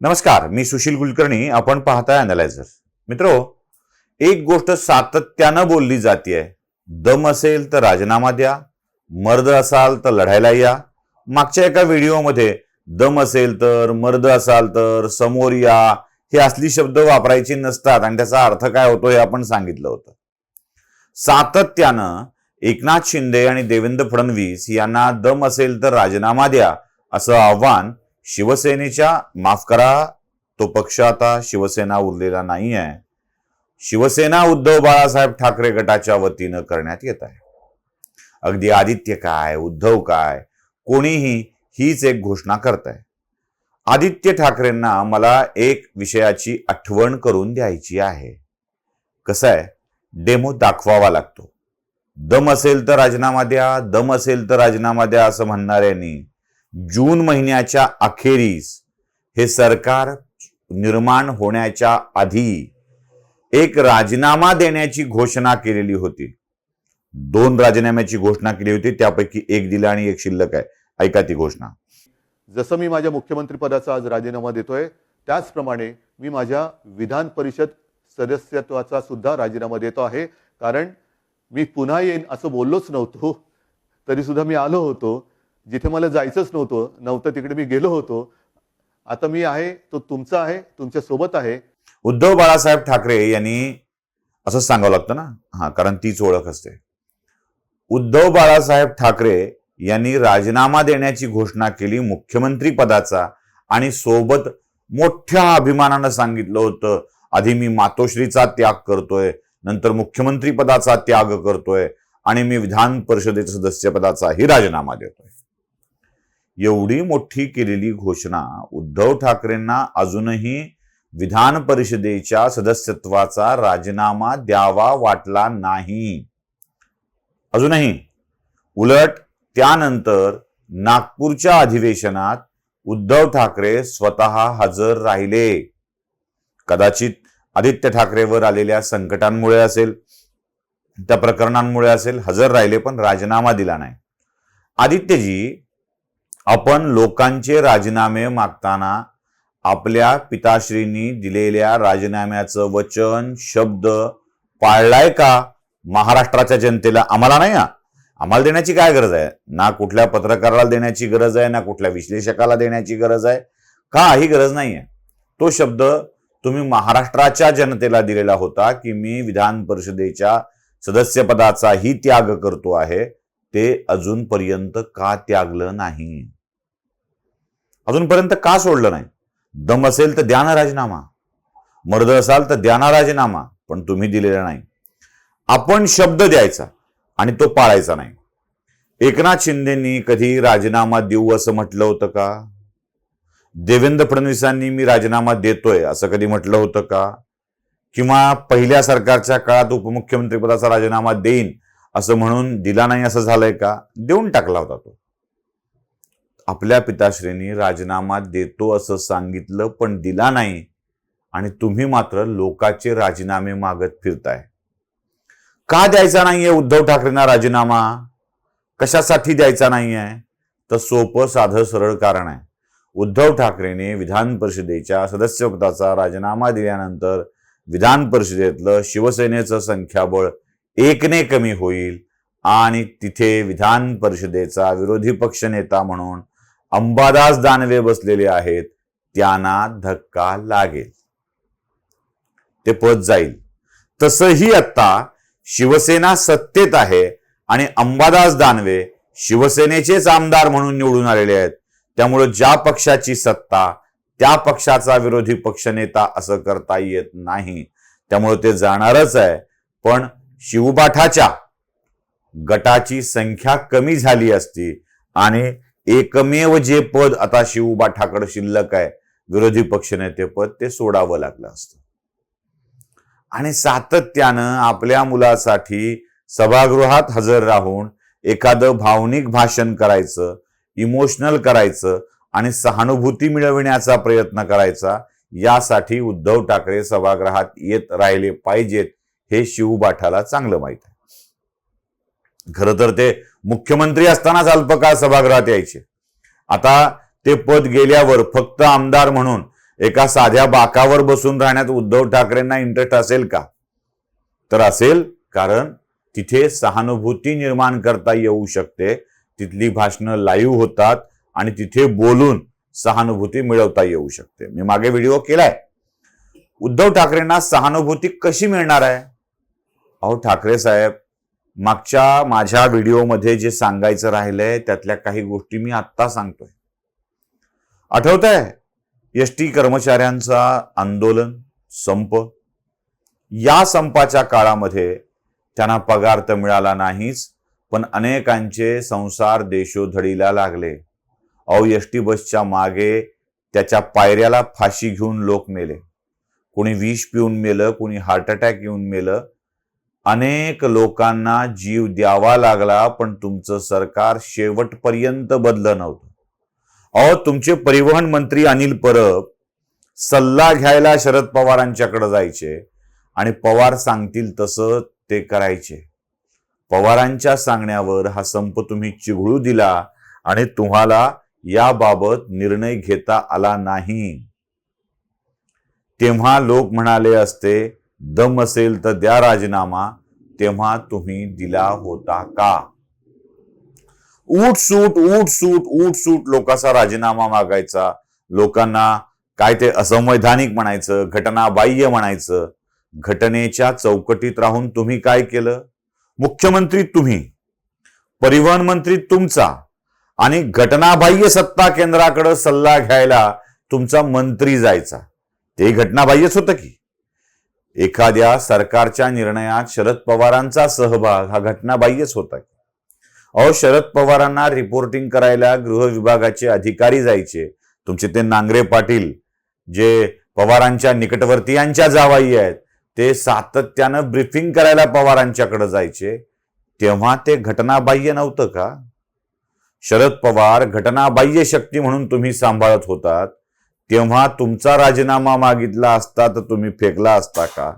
नमस्कार, मी सुशील कुलकर्णी. आपण पाहताय अॅनालायझर. मित्रो, एक गोष्ट सातत्यानं बोलली जाते, दम असेल तर राजीनामा द्या, मर्द असाल तर लढायला या. मागच्या एका व्हिडिओमध्ये दम असेल तर, मर्द असाल तर, समोर या, हे असली शब्द वापरायचे नसतात आणि त्याचा अर्थ काय होतो हे आपण सांगितलं होतं. सातत्यानं एकनाथ शिंदे आणि देवेंद्र फडणवीस यांना दम असेल तर राजीनामा द्या असं आव्हान शिवसेनेच्या, माफ करा, तो पक्ष आता शिवसेना उरलेला नाही आहे, शिवसेना उद्धव बाळासाहेब ठाकरे गटाच्या वतीनं करण्यात येत आहे. अगदी आदित्य काय, उद्धव काय, कोणीही हीच एक घोषणा करत आहे. आदित्य ठाकरेंना मला एक विषयाची आठवण करून द्यायची आहे. कसं आहे, डेमो दाखवावा लागतो. दम असेल तर राजीनामा द्या, दम असेल तर राजीनामा द्या असं म्हणणाऱ्यांनी जून महिन्याच्या अखेरीस हे सरकार निर्माण होण्याच्या आधी एक राजीनामा देण्याची घोषणा केलेली होती. 2 राजीनाम्याची घोषणा केली होती, त्यापैकी एक दिला आणि एक शिल्लक आहे. ऐका ती घोषणा. जसं मी माझ्या मुख्यमंत्री पदाचा आज राजीनामा देतोय, त्याचप्रमाणे मी माझ्या विधान परिषद सदस्यत्वाचा सुद्धा राजीनामा देतो आहे. कारण मी पुन्हा येईन असं बोललोच नव्हतो, तरी सुद्धा मी आलो होतो. जिथे मला जायचंच नव्हतं तिकडे मी गेलो होतो. आता मी आहे तो तुमचा आहे, तुमच्या सोबत आहे. उद्धव बाळासाहेब ठाकरे यांनी असं सांगावं लागतं ना, कारण तीच ओळख असते. उद्धव बाळासाहेब ठाकरे यांनी राजीनामा देण्याची घोषणा केली मुख्यमंत्री पदाचा आणि सोबत मोठ्या अभिमानानं सांगितलं होतं, आधी मी मातोश्रीचा त्याग करतोय, नंतर मुख्यमंत्री पदाचा त्याग करतोय आणि मी विधान परिषदेच्या सदस्य पदाचाही राजीनामा देतोय. एवढी मोठी केलेली घोषणा उद्धव ठाकरेंना अजूनही विधान परिषदेच्या सदस्यत्वाचा राजीनामा द्यावा वाटला नाही. अजूनही. उलट त्यानंतर नागपूरच्या अधिवेशनात उद्धव ठाकरे स्वतः हजर राहिले. कदाचित आदित्य ठाकरेवर आलेल्या संकटांमुळे असेल, त्या प्रकरणांमुळे असेल, हजर राहिले पण राजीनामा दिला नाही. आदित्यजी, आपण लोकांचे राजीनामे मागताना आपल्या पिताश्रींनी दिलेल्या राजीनाम्याचं वचन, शब्द पाळलाय का? महाराष्ट्राच्या जनतेला, आम्हाला नाही, आम्हाला देण्याची काय गरज आहे? ना कुठल्या पत्रकाराला देण्याची गरज आहे, ना कुठल्या विश्लेषकाला देण्याची गरज आहे, काही गरज नाहीये. तो शब्द तुम्ही महाराष्ट्राच्या जनतेला दिलेला होता की मी विधान परिषदेच्या सदस्यपदाचाही त्याग करतो आहे. ते अजूनपर्यंत का त्यागलं नाही? अजूनपर्यंत का सोडलं नाही? दम असेल तर द्या ना राजीनामा, मर्द असाल तर द्या ना राजीनामा, पण तुम्ही दिलेला नाही. आपण शब्द द्यायचा आणि तो पाळायचा नाही. एकनाथ शिंदेंनी कधी राजीनामा देऊ असं म्हटलं होतं का? देवेंद्र फडणवीसांनी मी राजीनामा देतोय असं कधी म्हटलं होतं का? किंवा पहिल्या सरकारच्या काळात उपमुख्यमंत्री पदाचा राजीनामा देईन असं म्हणून दिला नाही असं झालंय का? देऊन टाकला होता तो. आपल्या पिताश्रींनी राजीनामा देतो असं सांगितलं पण दिला नाही आणि तुम्ही मात्र लोकांचे राजीनामे मागत फिरताय. का द्यायचा नाहीये उद्धव ठाकरेंना राजीनामा? कशासाठी द्यायचा नाहीये? तर सोपं साधं सरळ कारण आहे. उद्धव ठाकरेने विधान परिषदेच्या सदस्यपदाचा राजीनामा दिल्यानंतर विधान परिषदेतलं शिवसेनेचं संख्याबळ 1ने कमी होईल आणि तिथे विधान परिषदेचा विरोधी पक्षनेता म्हणून अंबादास दानवे बसलेले आहेत, त्यांना धक्का लागेल, ते पद जाईल. तसंही आता शिवसेना सत्तेत आहे आणि अंबादास दानवे शिवसेनेचेच आमदार म्हणून निवडून आलेले आहेत. त्यामुळे ज्या पक्षाची सत्ता त्या पक्षाचा विरोधी पक्षनेता असं करता येत नाही. त्यामुळे ते जाणारच आहे. पण शिवबाठाच्या गटाची संख्या कमी झाली असती आणि एकमेव जे पद आता शिवबाठाकडे शिल्लक आहे, विरोधी पक्षनेते पद, ते सोडावं लागलं असतं. आणि सातत्यानं आपल्या मुलासाठी सभागृहात हजर राहून एखादं भावनिक भाषण करायचं, इमोशनल करायचं आणि सहानुभूती मिळविण्याचा प्रयत्न करायचा, यासाठी उद्धव ठाकरे सभागृहात येत राहिले पाहिजेत हे शिवबाठाला चांगलं माहित आहे. खरं तर ते मुख्यमंत्री असतानाच अल्पकाळ सभागृहात यायचे. आता ते पद गेल्यावर फक्त आमदार म्हणून एका साध्या बाकावर बसून राहण्यात उद्धव ठाकरेंना इंटरेस्ट असेल का? तर असेल, कारण तिथे सहानुभूती निर्माण करता येऊ शकते. तिथली भाषणं लाईव्ह होतात आणि तिथे बोलून सहानुभूती मिळवता येऊ शकते. मी मागे व्हिडिओ केलाय. उद्धव ठाकरेंना सहानुभूती कशी मिळणार आहे? अहो ठाकरे साहेब, मागच्या माझ्या व्हिडिओमध्ये जे सांगायचं राहिलंय त्यातल्या काही गोष्टी मी आत्ता सांगतोय. आठवतंय एसटी कर्मचाऱ्यांचा आंदोलन, संप? या संपाच्या काळामध्ये त्यांना पगार तर मिळाला नाहीच, पण अनेकांचे संसार देशोधडीला लागले. अहो एसटी बसच्या मागे त्याच्या पायऱ्याला फाशी घेऊन लोक मेले. कोणी विष पिऊन मेलं, कोणी हार्ट अटॅक येऊन मेलं. अनेक लोकांना जीव द्यावा लागला, पण तुमचं सरकार शेवटपर्यंत बदलं नव्हतं. अहो तुमचे परिवहन मंत्री अनिल परब सल्ला घ्यायला शरद पवारांच्याकडे जायचे आणि पवार सांगतील तसं ते करायचे. पवारांच्या सांगण्यावर हा संप तुम्ही चिघळू दिला आणि तुम्हाला याबाबत निर्णय घेता आला नाही. तेव्हा लोक म्हणाले असते, दम असेल तर द्या राजीनामा, तेव्हा तुम्ही दिला होता का? उठ सूट लोकांचा राजीनामा मागायचा. लोकांना काय ते असंवैधानिक म्हणायचं, घटनाबाह्य म्हणायचं. घटनेच्या चौकटीत राहून तुम्ही काय केलं? मुख्यमंत्री तुम्ही, परिवहन मंत्री तुमचा आणि घटनाबाह्य सत्ता केंद्राकडे सल्ला घ्यायला तुमचा मंत्री जायचा. ते घटनाबाह्यच होतं की. एखाद्या सरकारच्या निर्णयात शरद पवारांचा सहभाग हा घटनाबाह्यच होता. अहो शरद पवारांना रिपोर्टिंग करायला गृह विभागाचे अधिकारी जायचे. तुमचे ते नांगरे पाटील जे पवारांच्या निकटवर्तीयांच्या जावाई आहेत, ते सातत्यानं ब्रीफिंग करायला पवारांच्याकडे जायचे. तेव्हा ते घटनाबाह्य नव्हतं का? शरद पवार घटनाबाह्य शक्ती म्हणून तुम्ही सांभाळत होतात, तेव्हा तुमचा राजीनामा मागितला असता तर तुम्ही फेकला असता का?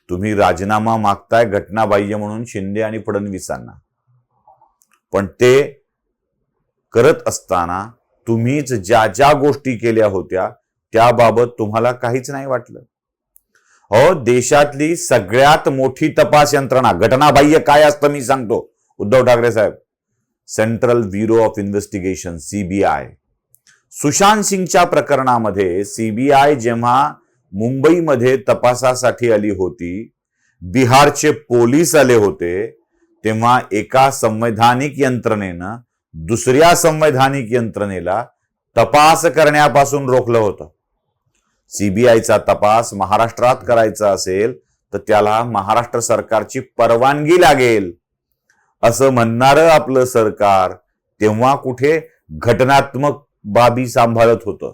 तुम्ही राजीनामा मागताय घटनाबाह्य म्हणून शिंदे आणि फडणवीसांना, पण ते करत असताना तुम्हीच ज्या ज्या गोष्टी केल्या होत्या त्याबाबत तुम्हाला काहीच नाही वाटलं. हो, देशातली सगळ्यात मोठी तपास यंत्रणा, घटनाबाह्य काय असतं मी सांगतो उद्धव ठाकरे साहेब, central bureau of investigation, CBI. Sushant सिंगच्या प्रकरणामध्ये सीबीआय जेव्हा मुंबईमध्ये तपासासाठी आली होती, बिहारचे पोलीस आले होते, तेव्हा एका संवैधानिक यंत्रणेनं दुसऱ्या संवैधानिक यंत्रणेला तपास करण्यापासून रोखलं होतं. सीबीआयचा तपास महाराष्ट्रात करायचा असेल तर त्याला महाराष्ट्र सरकारची परवानगी लागेल असं म्हणणारं आपलं सरकार तेव्हा कुठे घटनात्मक बाबी सांभाळत होतं.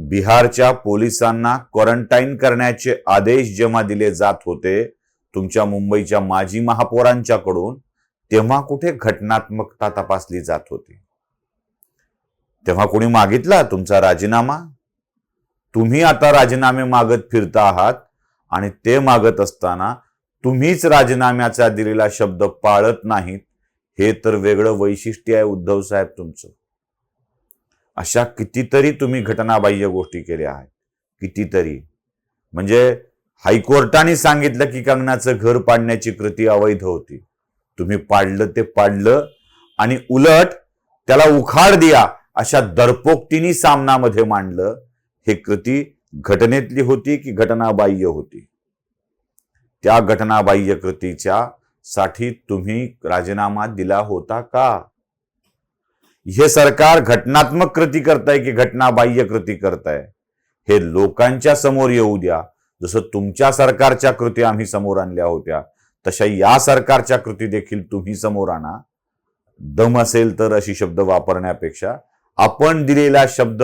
बिहारच्या पोलिसांना क्वारंटाईन करण्याचे आदेश जेव्हा दिले जात होते तुमच्या मुंबईच्या माजी महापौरांच्याकडून, तेव्हा कुठे घटनात्मकता तपासली जात होती? तेव्हा कोणी मागितला तुमचा राजीनामा? तुम्ही आता राजीनामे मागत फिरता आहात आणि ते मागत असताना तुम्हीच राजीनाम्याचा दिलेला शब्द पाळत नाहीत. हे तर वेगळं वैशिष्ट्य आहे उद्धव साहेब तुमचं. अशा कितीतरी तुम्ही घटनाबाह्य गोष्टी केल्या आहेत, कितीतरी. म्हणजे हायकोर्टाने सांगितलं की कंगनाचं घर पाडण्याची कृती अवैध होती, तुम्ही पाडलं ते पाडलं आणि उलट त्याला उखाड दिया अशा दरपोक्तीने सामनामध्ये मांडलं. हे कृती घटनेतली होती की घटनाबाह्य होती? त्या घटनाबाह्य कृतीच्या साठी तुम्ही राजीनामा दिला होता का? हे सरकार घटनात्मक कृती करताय की घटनाबाह्य कृती करताय हे लोकांच्या समोर येऊ द्या. जसं तुमच्या सरकारच्या कृती आम्ही समोर आणल्या होत्या तशा या सरकारच्या कृती देखील तुम्ही समोर आणा. दम असेल तर अशी शब्द वापरण्यापेक्षा आपण दिलेला शब्द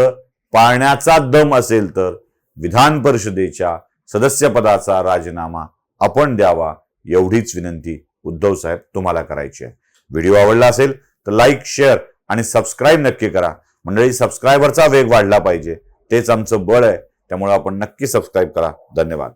पाळण्याचा दम असेल तर विधान परिषदेच्या सदस्यपदाचा राजीनामा आपण द्यावा, एवढीच विनंती उद्धव साहेब तुम्हाला करायची आहे. व्हिडिओ आवडला असेल तर लाईक, शेअर आणि सबस्क्राईब नक्की करा. मंडळी, सबस्क्रायबरचा वेग वाढला पाहिजे, तेच आमचं बळ आहे. त्यामुळे आपण नक्की सबस्क्राईब करा. धन्यवाद.